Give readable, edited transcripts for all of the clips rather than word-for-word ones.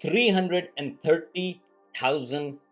330,000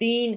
3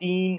3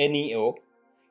NEO,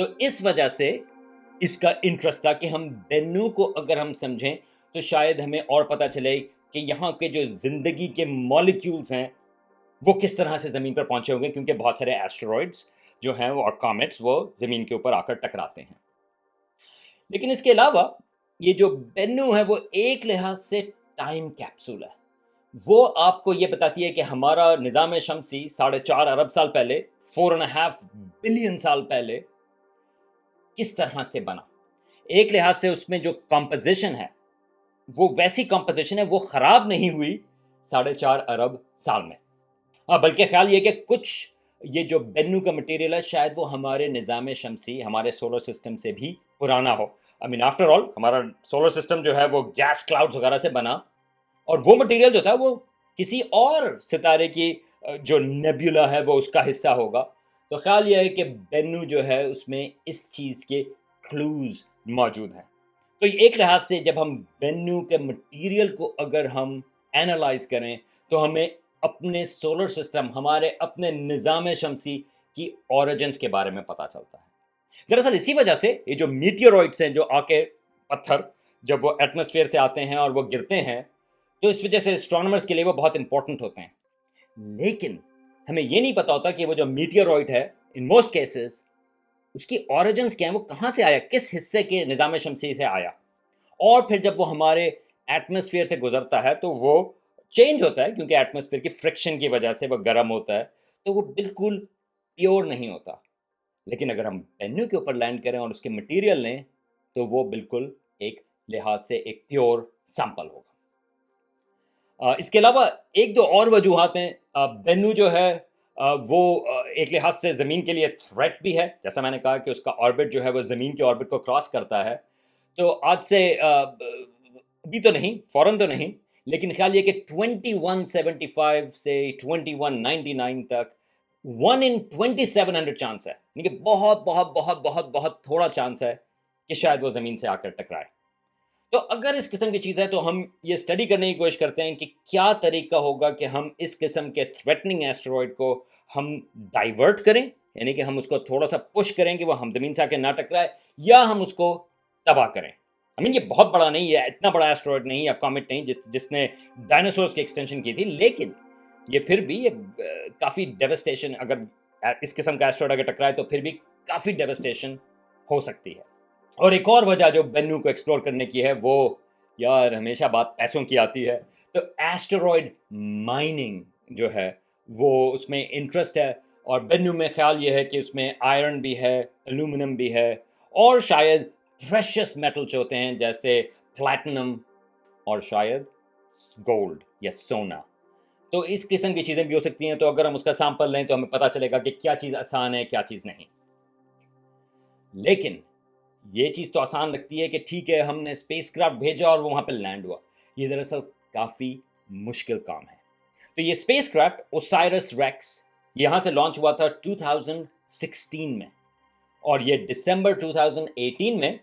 تو اس وجہ سے اس کا انٹرسٹ تھا کہ ہم بینو کو اگر ہم سمجھیں تو شاید ہمیں اور پتہ چلے کہ یہاں کے جو زندگی کے مالیکیولز ہیں وہ کس طرح سے زمین پر پہنچے ہوں گے، کیونکہ بہت سارے ایسٹرائڈز جو ہیں اور کامٹس وہ زمین کے اوپر آ کر ٹکراتے ہیں۔ لیکن اس کے علاوہ یہ جو بینو ہے وہ ایک لحاظ سے ٹائم کیپسول ہے۔ وہ آپ کو یہ بتاتی ہے کہ ہمارا نظام شمسی 4.5 ارب سال پہلے، 4.5 بلین سال پہلے کس طرح سے بنا۔ ایک لحاظ سے اس میں جو کمپوزیشن ہے وہ ویسی کمپوزیشن ہے، وہ خراب نہیں ہوئی 4.5 ارب سال میں۔ بلکہ خیال یہ کہ کچھ یہ جو بینو کا مٹیریل ہے شاید وہ ہمارے نظام شمسی، ہمارے سولر سسٹم سے بھی پرانا ہو۔ آفٹر آل ہمارا سولر سسٹم جو ہے وہ گیس کلاؤڈز وغیرہ سے بنا، اور وہ مٹیریل جو تھا وہ کسی اور ستارے کی جو نیبیولا ہے وہ اس کا حصہ ہوگا۔ تو خیال یہ ہے کہ بینو جو ہے اس میں اس چیز کے کلوز موجود ہیں۔ تو ایک لحاظ سے جب ہم بینو کے مٹیریل کو اگر ہم اینالائز کریں تو ہمیں اپنے سولر سسٹم، ہمارے اپنے نظام شمسی کی اوریجنز کے بارے میں پتہ چلتا ہے۔ دراصل اسی وجہ سے یہ جو میٹیورائٹس ہیں، جو آ کے پتھر جب وہ ایٹماسفیئر سے آتے ہیں اور وہ گرتے ہیں، تو اس وجہ سے اسٹرانومرز کے لیے وہ بہت امپورٹنٹ ہوتے ہیں۔ لیکن ہمیں یہ نہیں پتا ہوتا کہ وہ جو میٹیورائٹ ہے ان موسٹ کیسز اس کی اوریجنز کیا ہیں، وہ کہاں سے آیا، کس حصے کے نظام شمسی سے آیا، اور پھر جب وہ ہمارے ایٹماسفیئر سے گزرتا ہے تو وہ چینج ہوتا ہے، کیونکہ ایٹماسفیئر کی فرکشن کی وجہ سے وہ گرم ہوتا ہے، تو وہ بالکل پیور نہیں ہوتا۔ لیکن اگر ہم بینو کے اوپر لینڈ کریں اور اس کے مٹیریل لیں تو وہ بالکل ایک لحاظ سے ایک پیور سیمپل ہوگا۔ اس کے علاوہ ایک دو اور وجوہات ہیں۔ بینو جو ہے وہ ایک لحاظ سے زمین کے لیے تھریٹ بھی ہے، جیسا میں نے کہا کہ اس کا آربٹ جو ہے وہ زمین کے آربٹ کو کراس کرتا ہے۔ تو آج سے ابھی تو نہیں، فوراً تو نہیں، لیکن خیال یہ کہ 2175 سے 2199 تک 1 in 2700 چانس ہے، یعنی کہ بہت بہت بہت بہت بہت تھوڑا چانس ہے کہ شاید وہ زمین سے آ کر ٹکرائے۔ تو اگر اس قسم کی چیز ہے تو ہم یہ اسٹڈی کرنے کی کوشش کرتے ہیں کہ کیا طریقہ ہوگا کہ ہم اس قسم کے تھریٹننگ ایسٹرائڈ کو ہم ڈائیورٹ کریں، یعنی کہ ہم اس کو تھوڑا سا پش کریں کہ وہ ہم زمین سے آ کے نہ ٹکرائے، یا ہم اس کو تباہ کریں۔ یہ بہت بڑا نہیں ہے، اتنا بڑا ایسٹرائڈ نہیں یا کامٹ نہیں جس نے ڈائناسورز کی ایکسٹینشن کی تھی، لیکن یہ پھر بھی کافی ڈیوسٹیشن، اگر اس قسم کا ایسٹرائڈ اگر ٹکرائے تو پھر بھی کافی ڈیوسٹیشن ہو سکتی ہے۔ اور ایک اور وجہ جو بینو کو ایکسپلور کرنے کی ہے، وہ یار ہمیشہ بات پیسوں کی آتی ہے، تو ایسٹرائڈ مائننگ جو ہے وہ اس میں انٹرسٹ ہے، اور بینو میں خیال یہ ہے کہ اس میں آئرن بھی ہے، الومینم بھی ہے، اور شاید پریشس میٹلز ہوتے ہیں جیسے پلیٹنم اور شاید گولڈ یا سونا۔ تو اس قسم کی چیزیں بھی ہو سکتی ہیں۔ تو اگر ہم اس کا سیمپل لیں تو ہمیں پتہ چلے گا کہ کیا چیز آسان ہے، کیا چیز نہیں۔ لیکن یہ چیز تو آسان لگتی ہے کہ ٹھیک ہے ہم نے اسپیس کرافٹ بھیجا اور وہ وہاں پہ لینڈ ہوا، یہ دراصل کافی مشکل کام ہے۔ تو یہ اسپیس کرافٹ اوسائرس ریکس یہاں سے لانچ ہوا تھا 2016 میں، اور یہ دسمبر 2018 میں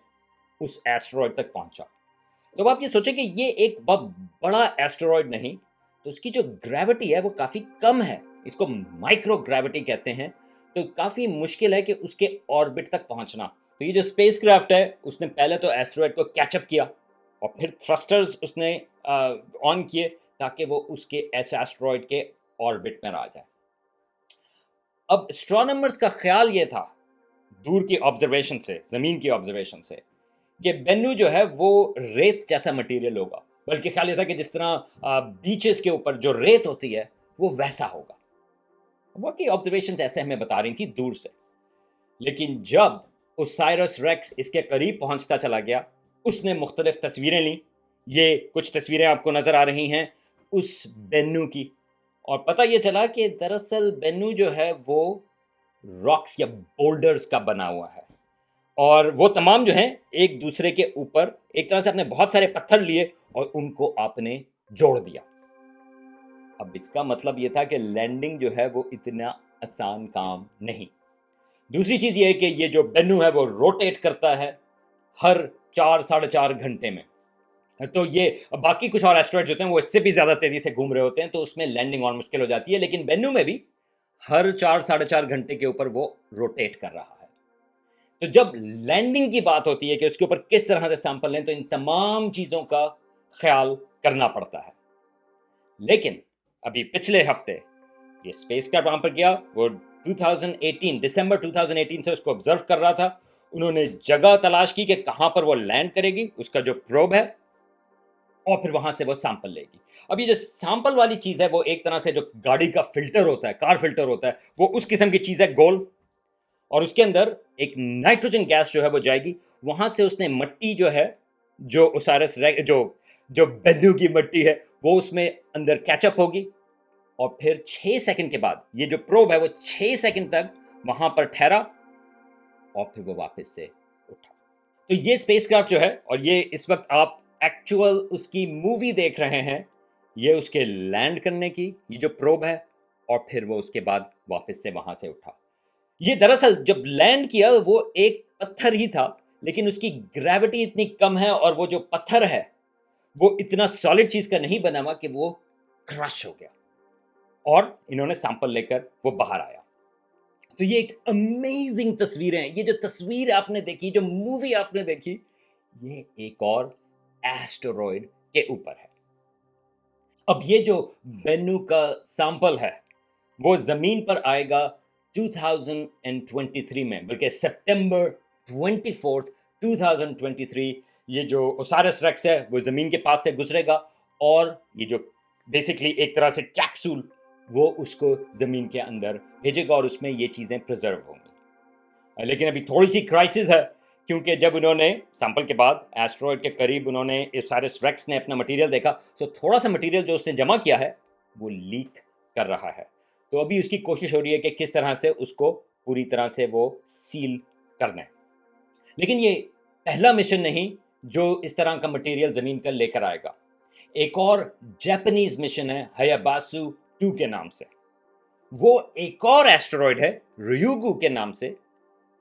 اس ایسٹرائڈ تک پہنچا۔ تو آپ یہ سوچیں کہ یہ ایک بہت بڑا ایسٹرائڈ نہیں، تو اس کی جو گریوٹی ہے وہ کافی کم ہے، اس کو مائکرو گریوٹی کہتے ہیں، تو کافی مشکل ہے کہ اس کے آربٹ تک پہنچنا۔ تو یہ جو اسپیس کرافٹ ہے اس نے پہلے تو ایسٹرائڈ کو کیچ اپ کیا، اور پھر تھرسٹرز اس نے آن کیے تاکہ وہ اس کے ایسٹرائڈ کے آربٹ میں آ جائے۔ اب اسٹرانومرز کا خیال یہ تھا دور کی آبزرویشن سے، زمین کی آبزرویشن سے، کہ بینو جو ہے وہ ریت جیسا مٹیریل ہوگا، بلکہ خیال یہ تھا کہ جس طرح بیچز کے اوپر جو ریت ہوتی ہے وہ ویسا ہوگا۔ واقعی آبزرویشنز ایسے ہمیں بتا رہی تھی دور سے، لیکن جب اوسائرس ریکس اس کے قریب پہنچتا چلا گیا، اس نے مختلف تصویریں لیں۔ یہ کچھ تصویریں آپ کو نظر آ رہی ہیں اس بینو کی، اور پتہ یہ چلا کہ دراصل بینو جو ہے وہ راکس یا بولڈرز کا بنا ہوا ہے، اور وہ تمام جو ہیں ایک دوسرے کے اوپر ایک طرح سے آپ نے بہت سارے پتھر لیے اور ان کو آپ نے جوڑ دیا۔ اب اس کا مطلب یہ تھا کہ لینڈنگ جو ہے وہ اتنا آسان کام نہیں۔ دوسری چیز یہ ہے کہ یہ جو بینو ہے وہ روٹیٹ کرتا ہے ہر 4-4.5 گھنٹے میں، تو یہ باقی کچھ اور ایسٹرائڈز ہوتے ہیں وہ اس سے بھی زیادہ تیزی سے گھوم رہے ہوتے ہیں، تو اس میں لینڈنگ اور مشکل ہو جاتی ہے، لیکن بینو میں بھی ہر 4-4.5 گھنٹے کے اوپر وہ روٹیٹ کر رہا ہے۔ تو جب لینڈنگ کی بات ہوتی ہے کہ اس کے اوپر کس طرح سے سیمپل لیں، تو ان تمام چیزوں کا خیال کرنا پڑتا ہے. لیکن ابھی پچھلے ہفتے یہ اسپیس کرافٹ وہاں پر گیا، وہ 2018 دسمبر 2018 سے اس کو آبزرو کر رہا تھا. انہوں نے جگہ تلاش کی کہ کہاں پر وہ لینڈ کرے گی، اس کا جو پروب ہے، اور پھر وہاں سے وہ سیمپل لے گی. اب یہ جو سیمپل والی چیز ہے وہ ایک طرح سے جو گاڑی کا فلٹر ہوتا ہے، کار فلٹر ہوتا ہے، وہ اس قسم کی چیز ہے، گول، اور اس کے اندر ایک نائٹروجن گیس جو ہے وہ جائے گی. وہاں سے اس نے مٹی جو ہے، جو اوسائرس جو بینو کی مٹی ہے، وہ اس میں اندر کیچ اپ ہوگی، اور پھر 6 سیکنڈ کے بعد یہ جو پروب ہے وہ 6 سیکنڈ تک وہاں پر ٹھہرا، اور پھر وہ واپس سے اٹھا. تو یہ اسپیس کرافٹ جو ہے، اور یہ اس وقت آپ ایکچوئل اس کی مووی دیکھ رہے ہیں، یہ اس کے لینڈ کرنے کی یہ جو پروب ہے، اور پھر وہ اس کے بعد واپس سے وہاں سے اٹھا. یہ دراصل جب لینڈ کیا وہ ایک پتھر ہی تھا، لیکن اس کی گریوٹی اتنی کم ہے، اور وہ جو پتھر ہے وہ اتنا سالڈ چیز کا نہیں بنا ہوا کہ وہ کرش ہو گیا، اور انہوں نے سیمپل لے کر وہ باہر آیا. تو یہ ایک امیزنگ تصویریں ہیں. یہ جو تصویر آپ نے دیکھی، جو مووی آپ نے دیکھی، یہ ایک اور ایسٹروئڈ کے اوپر ہے. اب یہ جو بینو کا سیمپل ہے وہ زمین پر آئے گا 2023 میں، بلکہ سپٹمبر 24 2023 یہ جو اوسائرس ریکس ہے وہ زمین کے پاس سے گزرے گا، اور یہ جو بیسکلی ایک طرح سے کیپسول وہ اس کو زمین کے اندر بھیجے گا، اور اس میں یہ چیزیں پریزرو ہوں گی. لیکن ابھی تھوڑی سی کرائسس ہے، کیونکہ جب انہوں نے سیمپل کے بعد ایسٹرائڈ کے قریب انہوں نے اوسائرس ریکس نے اپنا مٹیریل دیکھا، تو تھوڑا سا مٹیریل جو اس نے جمع کیا ہے وہ لیک کر رہا ہے. تو ابھی اس کی کوشش ہو رہی ہے کہ کس طرح سے اس کو پوری طرح سے وہ سیل کرنا ہے. لیکن یہ پہلا مشن نہیں جو اس طرح کا مٹیریل زمین کا لے کر آئے گا. ایک اور جاپنیز مشن ہے ہیاباسو 2 کے نام سے. وہ ایک اور ایسٹرائڈ ہے ریوگو کے نام سے.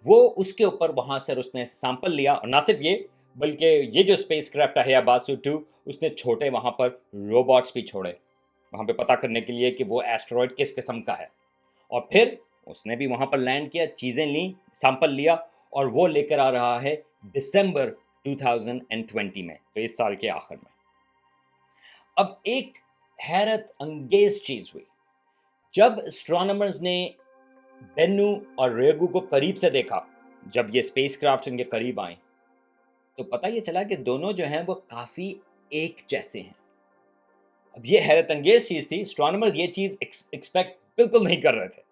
وہ اس کے اوپر وہاں سے اس نے سیمپل لیا، اور نہ صرف یہ بلکہ یہ جو اسپیس کرافٹ ہے ہیاباسو 2، اس نے چھوٹے وہاں پر روبوٹس بھی چھوڑے وہاں پہ پتہ کرنے کے لیے کہ وہ ایسٹرائڈ کس قسم کا ہے. اور پھر اس نے بھی وہاں پر لینڈ کیا، چیزیں لیں، سیمپل لیا، اور وہ لے کر آ رہا ہے دسمبر 2020 میں، تو اس سال کے آخر میں. اب ایک حیرت انگیز چیز ہوئی جب اسٹرانومرز نے بینو اور ریگو کو قریب سے دیکھا. جب یہ اسپیس کرافٹ ان کے قریب آئیں تو پتہ یہ چلا کہ دونوں جو ہیں وہ کافی ایک جیسے ہیں. اب یہ حیرت انگیز چیز تھی، اسٹرانومرز یہ چیز ایکسپیکٹ بالکل نہیں کر رہے تھے.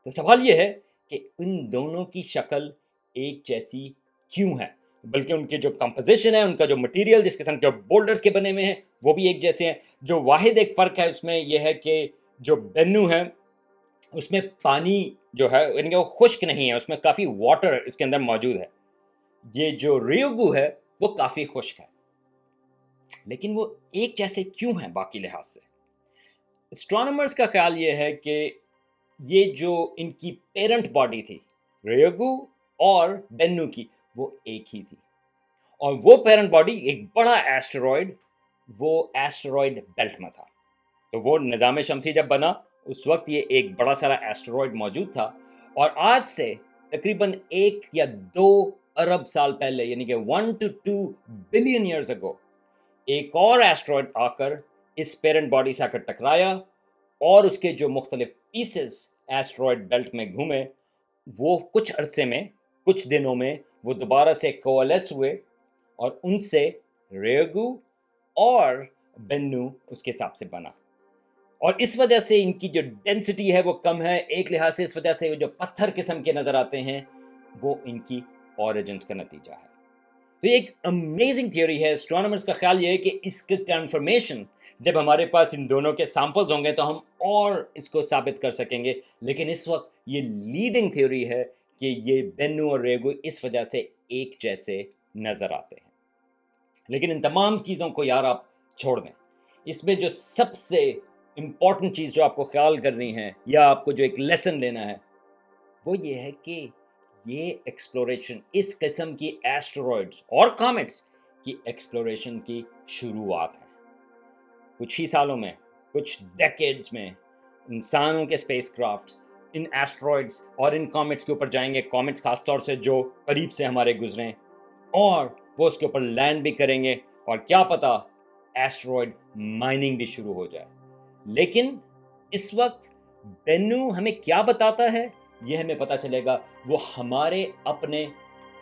تو سوال یہ ہے کہ ان دونوں کی شکل ایک جیسی کیوں ہے، بلکہ ان کے جو کمپوزیشن ہے، ان کا جو مٹیریل جس قسم کے بولڈرز کے بنے ہوئے ہیں وہ بھی ایک جیسے ہیں. جو واحد ایک فرق ہے اس میں یہ ہے کہ جو بینو ہے اس میں پانی جو ہے یعنی کہ وہ خشک نہیں ہے، اس میں کافی واٹر اس کے اندر موجود ہے. یہ جو ریوگو ہے وہ کافی خشک ہے. لیکن وہ ایک جیسے کیوں ہیں باقی لحاظ سے؟ اسٹرانومرز کا خیال یہ ہے کہ یہ جو ان کی پیرنٹ باڈی تھی ریوگو اور بینو کی، وہ ایک ہی تھی، اور وہ پیرنٹ باڈی ایک بڑا ایسٹرائڈ وہ ایسٹرائڈ بیلٹ میں تھا. تو وہ نظام شمسی جب بنا اس وقت یہ ایک بڑا سارا ایسٹرائڈ موجود تھا، اور آج سے تقریباً 1 یا 2 ارب سال پہلے، یعنی کہ 1 to 2 بلین ایئرز اگو، ایک اور ایسٹرائڈ آ کر اس پیرنٹ باڈی سے آ کر ٹکرایا، اور اس کے جو مختلف پیسز ایسٹرائڈ بیلٹ میں گھومے وہ کچھ عرصے میں، کچھ دنوں میں وہ دوبارہ سے کولیس ہوئے، اور ان سے ریوگو اور بینو اس کے حساب سے بنا. اور اس وجہ سے ان کی جو ڈینسٹی ہے وہ کم ہے. ایک لحاظ سے اس وجہ سے جو پتھر قسم کے نظر آتے ہیں وہ ان کی اوریجنز کا نتیجہ ہے. تو یہ ایک امیزنگ تھیوری ہے. اسٹرانومرز کا خیال یہ ہے کہ اس کا کنفرمیشن جب ہمارے پاس ان دونوں کے سیمپلز ہوں گے تو ہم اور اس کو ثابت کر سکیں گے. لیکن اس وقت یہ لیڈنگ تھیوری ہے کہ یہ بینو اور ریگو اس وجہ سے ایک جیسے نظر آتے ہیں. لیکن ان تمام چیزوں کو یار آپ چھوڑ دیں. اس میں جو سب سے امپورٹنٹ چیز جو آپ کو خیال کرنی ہے یا آپ کو جو ایک لیسن لینا ہے وہ یہ ہے کہ یہ ایکسپلوریشن اس قسم کی ایسٹرائڈز اور کامٹس کی ایکسپلوریشن کی شروعات ہے. کچھ ہی سالوں میں، کچھ ڈیکیڈز میں انسانوں کے اسپیس کرافٹ ان ایسٹرائڈس اور ان کامٹس کے اوپر جائیں گے, کامٹس خاص طور سے جو قریب سے ہمارے گزریں, اور وہ اس کے اوپر لینڈ بھی کریں گے, اور کیا پتا ایسٹرائڈ مائننگ بھی شروع ہو جائے. لیکن اس وقت بینو ہمیں کیا بتاتا ہے, یہ ہمیں پتا چلے گا وہ ہمارے اپنے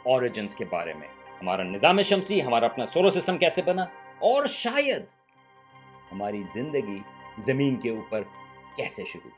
اوریجنز کے بارے میں, ہمارا نظام شمسی, ہمارا اپنا سولر سسٹم کیسے بنا, اور شاید ہماری زندگی زمین کے اوپر کیسے شروع.